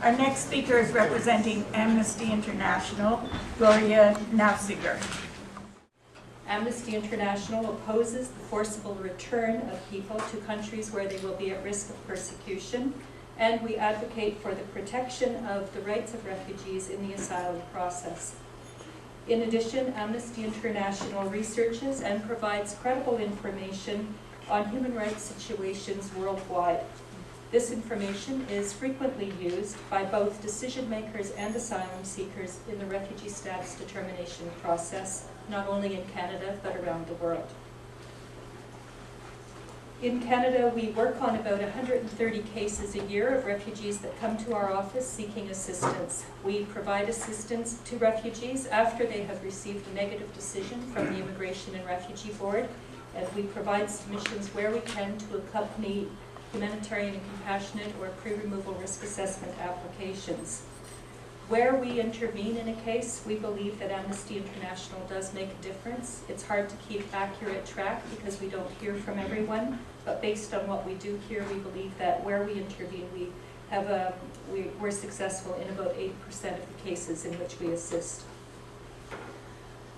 Our next speaker is representing Amnesty International, Gloria Nafziger. Amnesty International opposes the forcible return of people to countries where they will be at risk of persecution, and we advocate for the protection of the rights of refugees in the asylum process. In addition, Amnesty International researches and provides credible information on human rights situations worldwide. This information is frequently used by both decision makers and asylum seekers in the refugee status determination process, not only in Canada, but around the world. In Canada, we work on about 130 cases a year of refugees that come to our office seeking assistance. We provide assistance to refugees after they have received a negative decision from the Immigration and Refugee Board, and we provide submissions where we can to accompany humanitarian and compassionate or pre-removal risk assessment applications. Where we intervene in a case, we believe that Amnesty International does make a difference. It's hard to keep accurate track because we don't hear from everyone, but based on what we do hear, we believe that where we intervene, we're successful in about 80% of the cases in which we assist.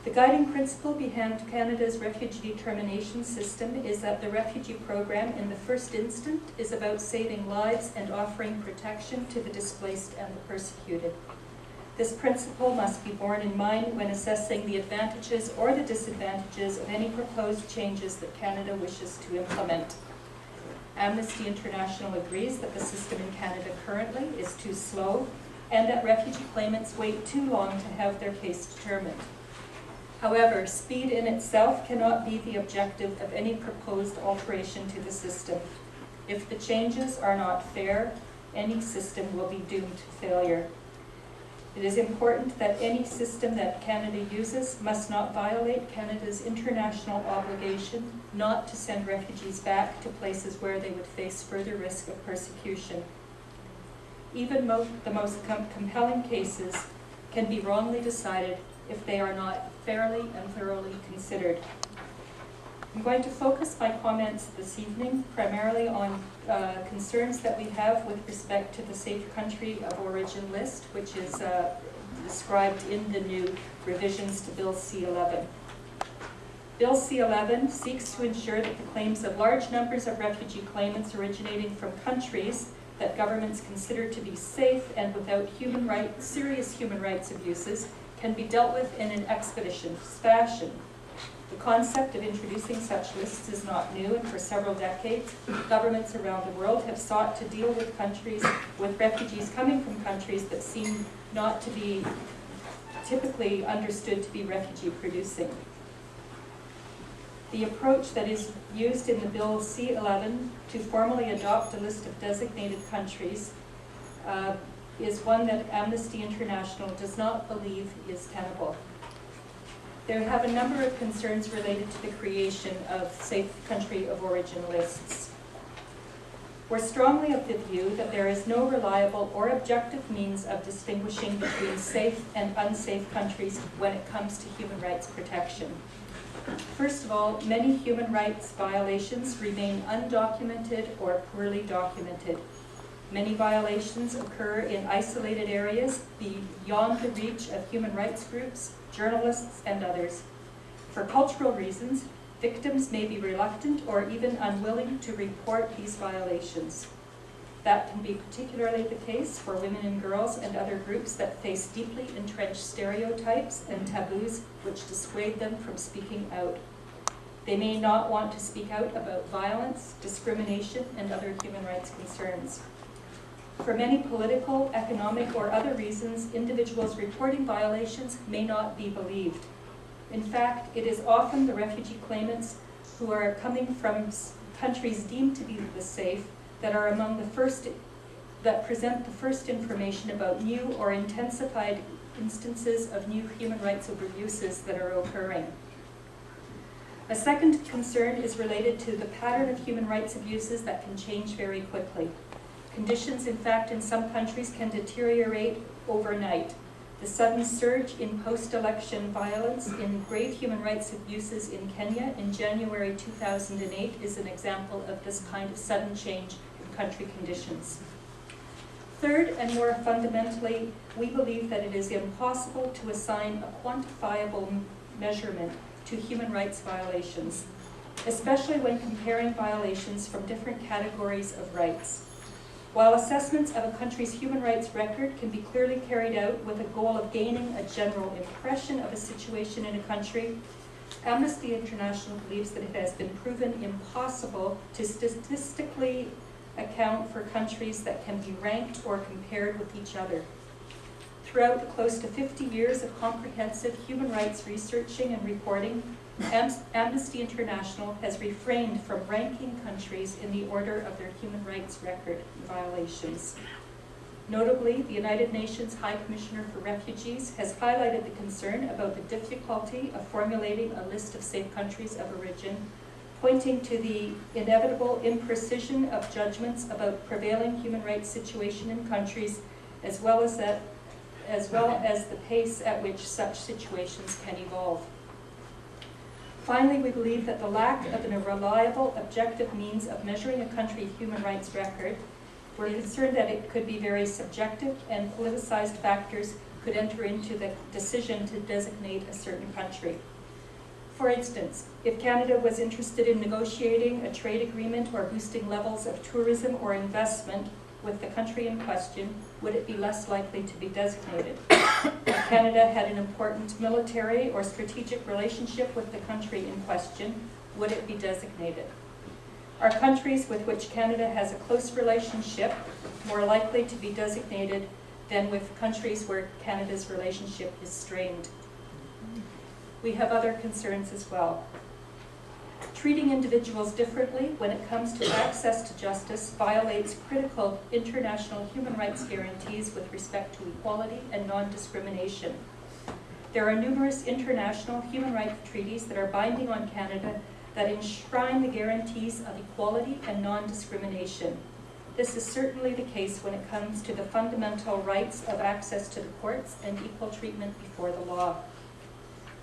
The guiding principle behind Canada's refugee determination system is that the refugee program in the first instant is about saving lives and offering protection to the displaced and the persecuted. This principle must be borne in mind when assessing the advantages or the disadvantages of any proposed changes that Canada wishes to implement. Amnesty International agrees that the system in Canada currently is too slow and that refugee claimants wait too long to have their case determined. However, speed in itself cannot be the objective of any proposed alteration to the system. If the changes are not fair, any system will be doomed to failure. It is important that any system that Canada uses must not violate Canada's international obligation not to send refugees back to places where they would face further risk of persecution. Even the most compelling cases can be wrongly decided if they are not fairly and thoroughly considered. I'm going to focus my comments this evening primarily on concerns that we have with respect to the safe country of origin list, which is described in the new revisions to Bill C-11. Bill C-11 seeks to ensure that the claims of large numbers of refugee claimants originating from countries that governments consider to be safe and without serious human rights abuses can be dealt with in an expeditious fashion. The concept of introducing such lists is not new, and for several decades, governments around the world have sought to deal with refugees coming from countries that seem not to be typically understood to be refugee producing. The approach that is used in the Bill C-11 to formally adopt a list of designated countries is one that Amnesty International does not believe is tenable. There have a number of concerns related to the creation of safe country of origin lists. We're strongly of the view that there is no reliable or objective means of distinguishing between safe and unsafe countries when it comes to human rights protection. First of all, many human rights violations remain undocumented or poorly documented. Many violations occur in isolated areas beyond the reach of human rights groups, journalists, and others. For cultural reasons, victims may be reluctant or even unwilling to report these violations. That can be particularly the case for women and girls and other groups that face deeply entrenched stereotypes and taboos which dissuade them from speaking out. They may not want to speak out about violence, discrimination, and other human rights concerns. For many political, economic, or other reasons, individuals reporting violations may not be believed. In fact, it is often the refugee claimants who are coming from countries deemed to be the safe that are among the first that present the first information about new or intensified instances of new human rights abuses that are occurring. A second concern is related to the pattern of human rights abuses that can change very quickly. Conditions, in fact, in some countries can deteriorate overnight. The sudden surge in post-election violence in grave human rights abuses in Kenya in January 2008 is an example of this kind of sudden change in country conditions. Third, and more fundamentally, we believe that it is impossible to assign a quantifiable measurement to human rights violations, especially when comparing violations from different categories of rights. While assessments of a country's human rights record can be clearly carried out with a goal of gaining a general impression of a situation in a country, Amnesty International believes that it has been proven impossible to statistically account for countries that can be ranked or compared with each other. Throughout the close to 50 years of comprehensive human rights researching and reporting, Amnesty International has refrained from ranking countries in the order of their human rights record violations. Notably, the United Nations High Commissioner for Refugees has highlighted the concern about the difficulty of formulating a list of safe countries of origin, pointing to the inevitable imprecision of judgments about prevailing human rights situation in countries, as well as the pace at which such situations can evolve. Finally, we believe that the lack of a reliable, objective means of measuring a country's human rights record, we're concerned that it could be very subjective and politicized factors could enter into the decision to designate a certain country. For instance, if Canada was interested in negotiating a trade agreement or boosting levels of tourism or investment with the country in question, would it be less likely to be designated? If Canada had an important military or strategic relationship with the country in question, would it be designated? Are countries with which Canada has a close relationship more likely to be designated than with countries where Canada's relationship is strained? We have other concerns as well. Treating individuals differently when it comes to access to justice violates critical international human rights guarantees with respect to equality and non-discrimination. There are numerous international human rights treaties that are binding on Canada that enshrine the guarantees of equality and non-discrimination. This is certainly the case when it comes to the fundamental rights of access to the courts and equal treatment before the law.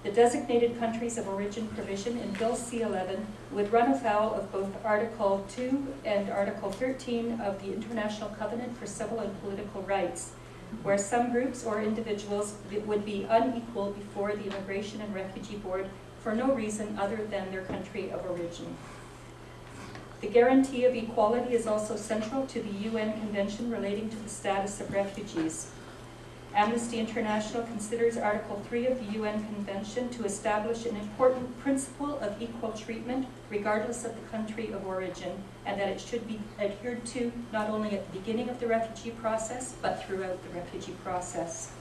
The designated countries of origin provision in Bill C-11 would run afoul of both Article 2 and Article 13 of the International Covenant for Civil and Political Rights, where some groups or individuals would be unequal before the Immigration and Refugee Board for no reason other than their country of origin. The guarantee of equality is also central to the UN Convention relating to the status of refugees. Amnesty International considers Article 3 of the UN Convention to establish an important principle of equal treatment regardless of the country of origin, and that it should be adhered to not only at the beginning of the refugee process, but throughout the refugee process.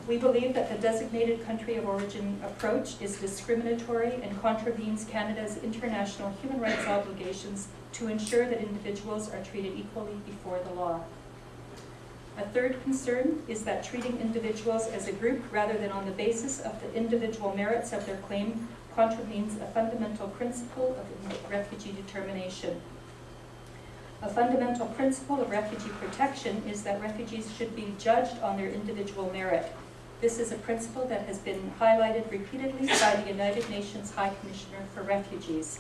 We believe that the designated country of origin approach is discriminatory and contravenes Canada's international human rights obligations to ensure that individuals are treated equally before the law. A third concern is that treating individuals as a group rather than on the basis of the individual merits of their claim contravenes a fundamental principle of refugee determination. A fundamental principle of refugee protection is that refugees should be judged on their individual merit. This is a principle that has been highlighted repeatedly by the United Nations High Commissioner for Refugees.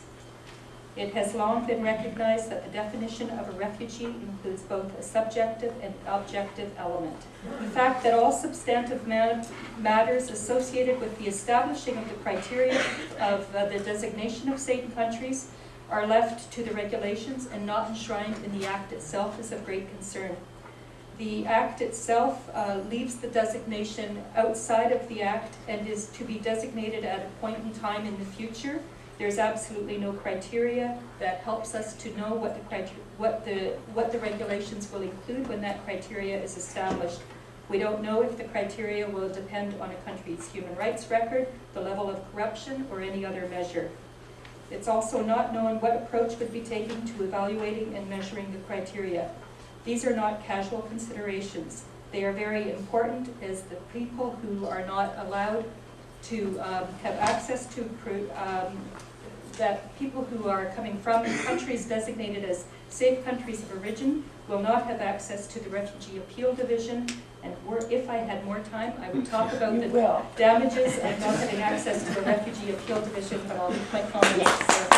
It has long been recognized that the definition of a refugee includes both a subjective and objective element. The fact that all substantive matters associated with the establishing of the criteria of the designation of certain countries are left to the regulations and not enshrined in the Act itself is of great concern. The Act itself leaves the designation outside of the Act and is to be designated at a point in time in the future. There's absolutely no criteria that helps us to know what the regulations will include when that criteria is established. We don't know if the criteria will depend on a country's human rights record, the level of corruption, or any other measure. It's also not known what approach would be taken to evaluating and measuring the criteria. These are not casual considerations. They are very important as the people who are not allowed to have access to, that people who are coming from countries designated as safe countries of origin will not have access to the Refugee Appeal Division. And if I had more time, I would talk about the damages of not having access to the Refugee Appeal Division, but I'll leave my comments.